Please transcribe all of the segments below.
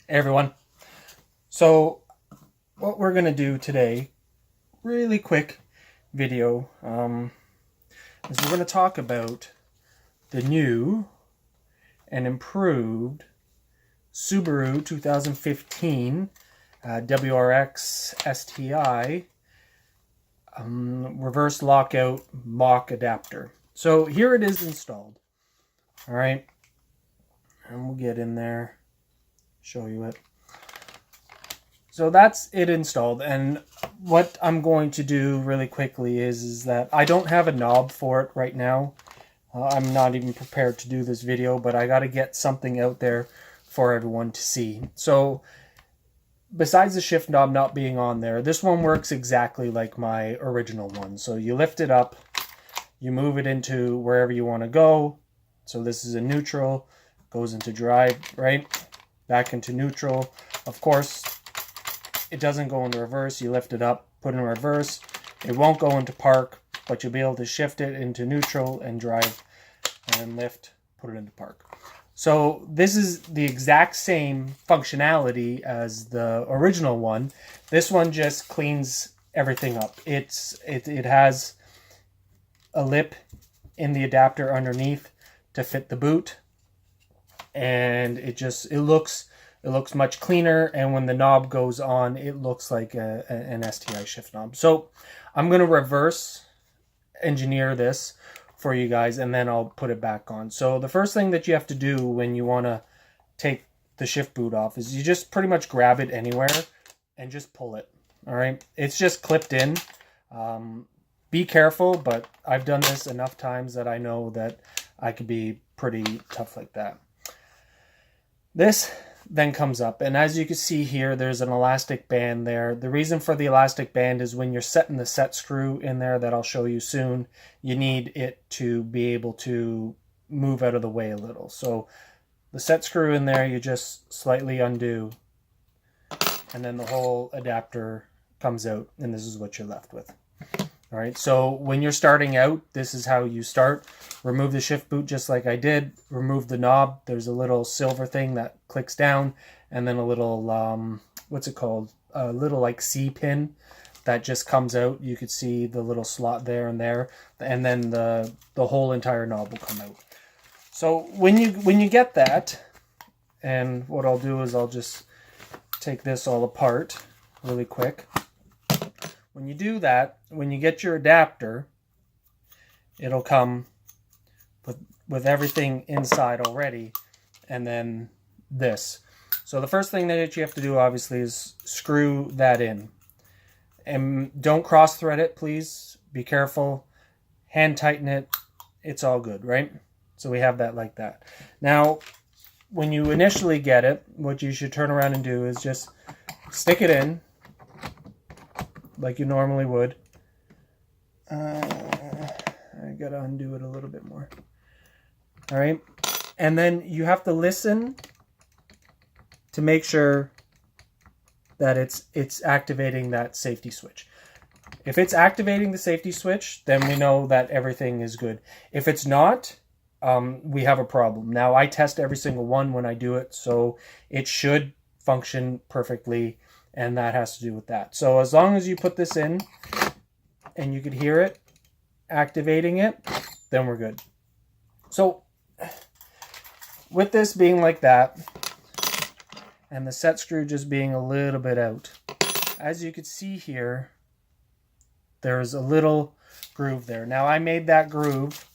Hey everyone. So what we're going to do today, really quick video, is we're going to talk about the new and improved Subaru 2015 WRX STI reverse lockout mock adapter. So here it is installed. All right. And we'll get in there, show you it. So that's it installed, and what I'm going to do really quickly is that I don't have a knob for it right now. I'm not even prepared to do this video, but I got to get something out there for everyone to see. So besides the shift knob not being on there, this one works exactly like my original one. So you lift it up, you move it into wherever you want to go. So this is a neutral, goes into drive, right? Back into neutral. Of course, it doesn't go into reverse. You lift it up, put it in reverse. It won't go into park, but you'll be able to shift it into neutral and drive and lift, put it into park. So this is the exact same functionality as the original one. This one just cleans everything up. It has a lip in the adapter underneath to fit the boot, and it looks much cleaner, and when the knob goes on, it looks like an STI shift knob. So I'm going to reverse engineer this for you guys, and then I'll put it back on. So the first thing that you have to do when you want to take the shift boot off is you just pretty much grab it anywhere and just pull it. All right, it's just clipped in. Be careful, but I've done this enough times that I know that I could be pretty tough like that. This then comes up, and as you can see here, there's an elastic band there. The reason for the elastic band is when you're setting the set screw in there that I'll show you soon, you need it to be able to move out of the way a little. So the set screw in there, you just slightly undo, and then the whole adapter comes out, and this is what you're left with. All right, so when you're starting out, this is how you start. Remove the shift boot just like I did. Remove the knob. There's a little silver thing that clicks down, and then a little, what's it called? A little like C pin that just comes out. You could see the little slot there, and then the whole entire knob will come out. So when you get that, and what I'll do is I'll just take this all apart really quick. When you do that, when you get your adapter, it'll come with everything inside already, and then this. So the first thing that you have to do, obviously, is screw that in. And don't cross thread it, please. Be careful. Hand tighten it. It's all good, right? So we have that like that. Now, when you initially get it, what you should turn around and do is just stick it in like you normally would. I gotta undo it a little bit more. All right, and then you have to listen to make sure that it's activating that safety switch. If it's activating the safety switch, then we know that everything is good. If it's not, we have a problem. Now, I test every single one when I do it, so it should function perfectly, and that has to do with that. So as long as you put this in and you could hear it activating it, then we're good. So with this being like that, and the set screw just being a little bit out, as you can see here, there's a little groove there. Now I made that groove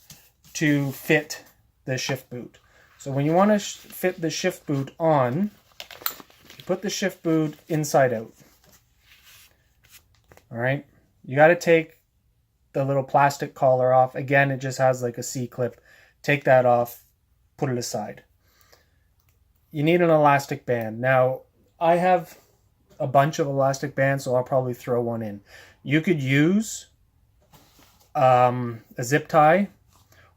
to fit the shift boot. So when you want to fit the shift boot on, put the shift boot inside out. All right, you got to take the little plastic collar off. Again, it just has like a C-clip. Take that off, put it aside. You need an elastic band. Now, I have a bunch of elastic bands, so I'll probably throw one in. You could use a zip tie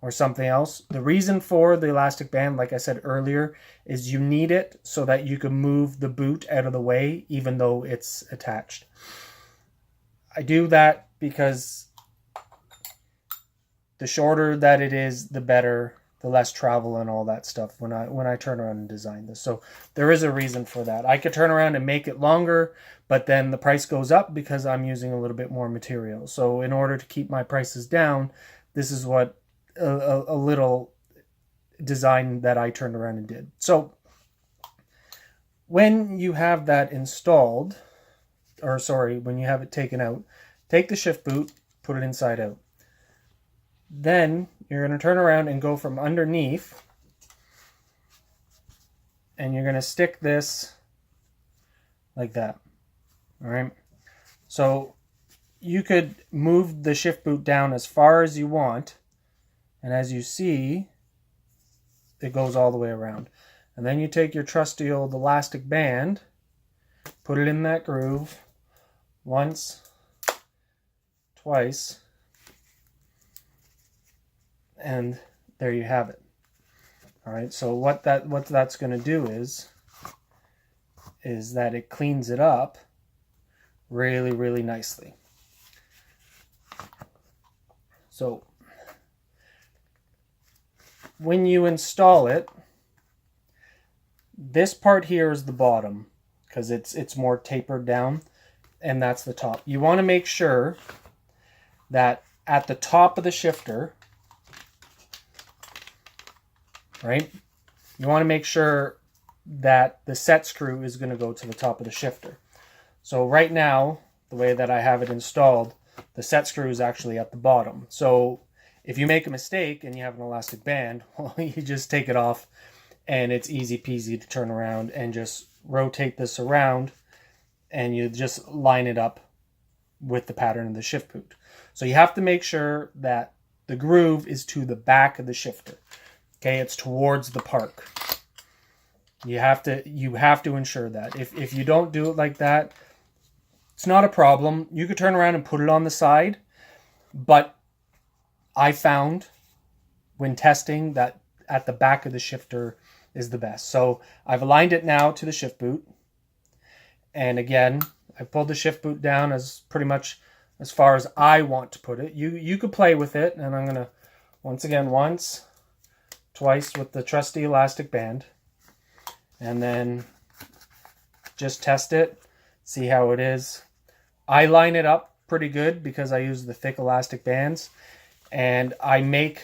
or something else. The reason for the elastic band, like I said earlier, is you need it so that you can move the boot out of the way even though it's attached. I do that because the shorter that it is, the better the less travel and all that stuff when I turn around and design this. So there is a reason for that. I could turn around and make it longer, but then the price goes up because I'm using a little bit more material. So in order to keep my prices down, this is what a little design that I turned around and did. So when you have that installed, or sorry, when you have it taken out, take the shift boot, put it inside out. Then you're going to turn around and go from underneath, and you're going to stick this like that. All right. So you could move the shift boot down as far as you want, and as you see, it goes all the way around. And then you take your trusty old elastic band, put it in that groove once, twice, and there you have it. All right, so what that's going to do is that it cleans it up really, really nicely. So when you install it, this part here is the bottom because it's more tapered down, and that's the top. You want to make sure that at the top of the shifter, right, you want to make sure that the set screw is going to go to the top of the shifter. So right now, the way that I have it installed, the set screw is actually at the bottom. So if you make a mistake and you have an elastic band, well, you just take it off and it's easy peasy to turn around and just rotate this around, and you just line it up with the pattern of the shift boot. So you have to make sure that the groove is to the back of the shifter. Okay, it's towards the park. You have to ensure that. If you don't do it like that, it's not a problem. You could turn around and put it on the side, but I found when testing that at the back of the shifter is the best. So I've aligned it now to the shift boot. And again, I pulled the shift boot down as pretty much as far as I want to put it. You could play with it, and I'm going to, once, twice with the trusty elastic band. And then just test it, see how it is. I line it up pretty good because I use the thick elastic bands. And I make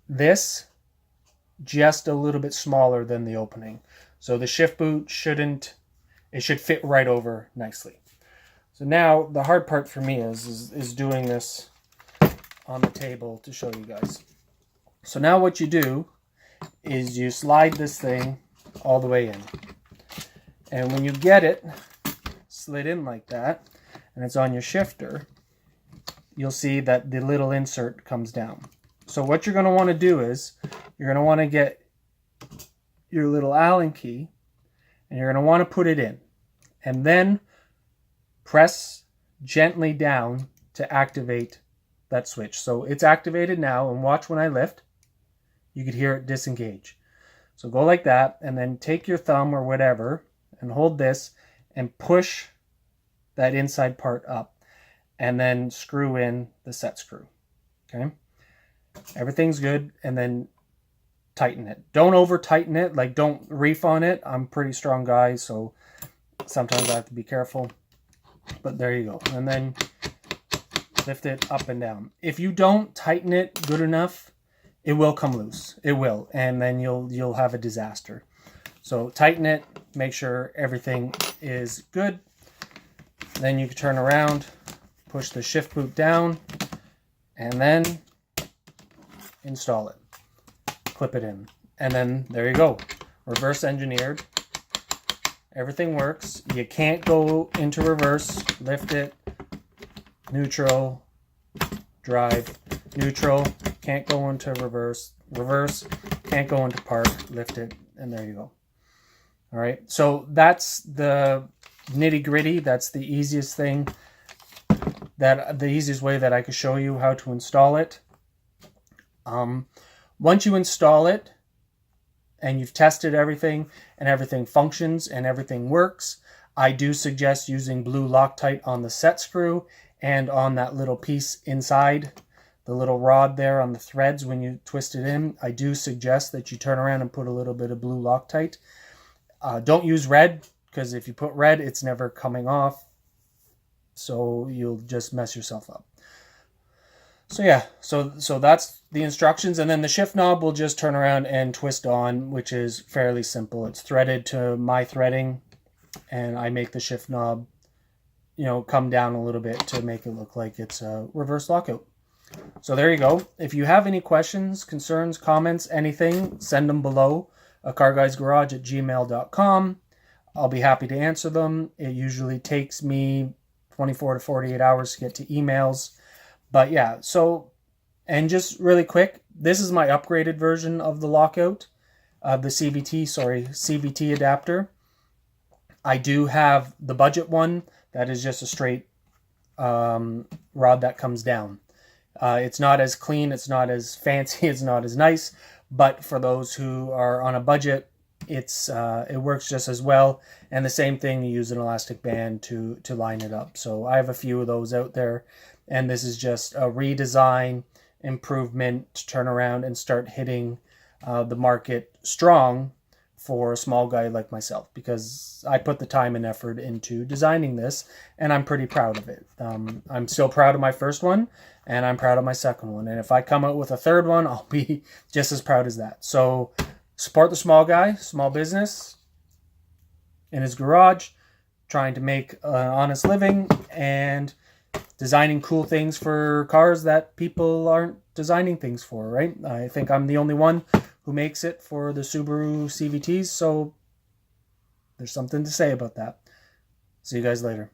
this just a little bit smaller than the opening. So the shift boot should fit right over nicely. So now the hard part for me is doing this on the table to show you guys. So now what you do is you slide this thing all the way in. And when you get it slid in like that, and it's on your shifter, you'll see that the little insert comes down. So what you're going to want to do is you're going to want to get your little Allen key, and you're going to want to put it in, and then press gently down to activate that switch. So it's activated now, and watch when I lift, you could hear it disengage. So go like that, and then take your thumb or whatever and hold this and push that inside part up, and then screw in the set screw. Okay, everything's good, and then tighten it. Don't over tighten it, like don't reef on it. I'm a pretty strong guy, so sometimes I have to be careful, but there you go. And then lift it up and down. If you don't tighten it good enough, it will come loose. It will, and then you'll have a disaster. So tighten it, make sure everything is good. Then you can turn around, push the shift boot down, and then install it. Clip it in. And then there you go. Reverse engineered. Everything works. You can't go into reverse. Lift it. Neutral. Drive. Neutral. Can't go into reverse. Reverse. Can't go into park. Lift it. And there you go. All right. So that's the nitty gritty. That's the easiest thing. The easiest way that I could show you how to install it. Once you install it and you've tested everything and everything functions and everything works, I do suggest using blue Loctite on the set screw and on that little piece inside the little rod there on the threads when you twist it in, I do suggest that you turn around and put a little bit of blue Loctite. Don't use red, because if you put red, it's never coming off. So you'll just mess yourself up. So yeah, so that's the instructions. And then the shift knob will just turn around and twist on, which is fairly simple. It's threaded to my threading, and I make the shift knob, come down a little bit to make it look like it's a reverse lockout. So there you go. If you have any questions, concerns, comments, anything, send them below. carguysgarage@gmail.com. I'll be happy to answer them. It usually takes me 24 to 48 hours to get to emails. But yeah, so, and just really quick, this is my upgraded version of the Lockout, the CVT adapter. I do have the budget one that is just a straight rod that comes down. It's not as clean, it's not as fancy, it's not as nice, but for those who are on a budget, it works just as well. And the same thing, you use an elastic band to line it up. So I have a few of those out there, and this is just a redesign, improvement to turn around and start hitting the market strong for a small guy like myself, because I put the time and effort into designing this, and I'm pretty proud of it. I'm still proud of my first one, and I'm proud of my second one. And if I come out with a third one, I'll be just as proud as that. So support the small guy, small business in his garage, trying to make an honest living and designing cool things for cars that people aren't designing things for, right? I think I'm the only one who makes it for the Subaru Cvts, so there's something to say about that. See you guys later.